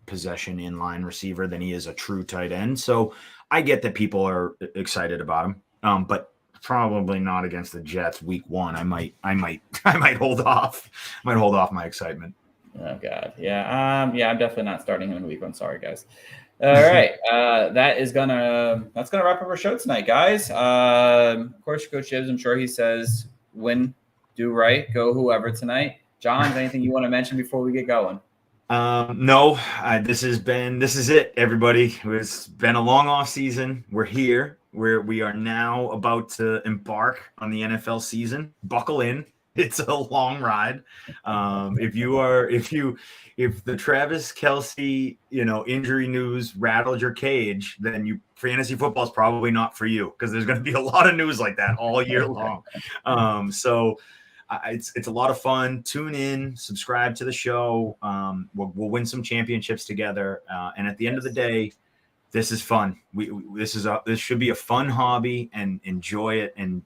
possession inline receiver than he is a true tight end. So I get that people are excited about him. But probably not against the Jets week 1. I might hold off. Might hold off my excitement. Oh God. Yeah. I'm definitely not starting him in week 1. Sorry, guys. All right. That's gonna wrap up our show tonight, guys. Of course, Coach Gibbs, I'm sure he says win, do right, go whoever tonight. John, anything you want to mention before we get going? No, this is it, everybody. It's been a long off season. We're here. We are now about to embark on the NFL season. Buckle in. It's a long ride. If the Travis Kelce, injury news rattled your cage, then fantasy football is probably not for you because there's going to be a lot of news like that all year long. So it's a lot of fun. Tune in, subscribe to the show. We'll win some championships together. And at the end of the day, this is fun. This should be a fun hobby and enjoy it and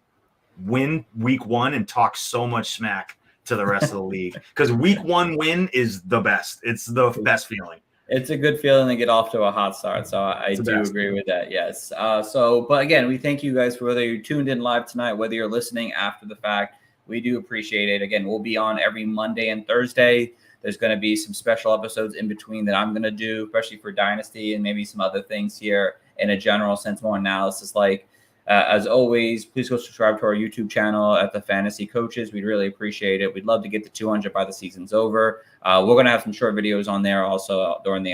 win week 1 and talk so much smack to the rest of the league because week 1 win is the best. It's the best feeling. It's a good feeling to get off to a hot start. So I do agree with that. Yes. But again, we thank you guys for whether you're tuned in live tonight, whether you're listening after the fact. We do appreciate it. Again, we'll be on every Monday and Thursday. There's going to be some special episodes in between that I'm going to do, especially for Dynasty and maybe some other things here in a general sense, more analysis. As always, please go subscribe to our YouTube channel at the Fantasy Coaches. We'd really appreciate it. We'd love to get to 200 by the season's over. We're going to have some short videos on there also during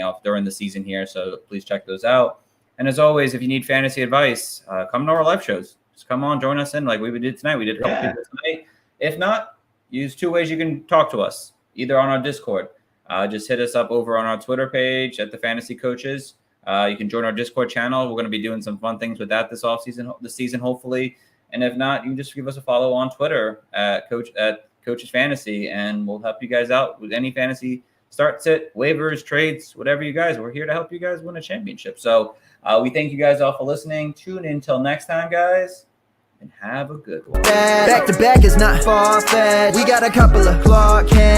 the season here, so please check those out. And as always, if you need fantasy advice, come to our live shows. Just come on, join us in like we did tonight. We did a couple people tonight. If not, use 2 ways you can talk to us, either on our Discord. Just hit us up over on our Twitter page at the Fantasy Coaches. You can join our Discord channel. We're going to be doing some fun things with that this season, hopefully. And if not, you can just give us a follow on Twitter at Coaches Fantasy, and we'll help you guys out with any fantasy start sit, waivers, trades, whatever you guys. We're here to help you guys win a championship. So we thank you guys all for listening. Tune in till next time, guys, and have a good one. Back to back is not far-fetched. We got a couple of Clark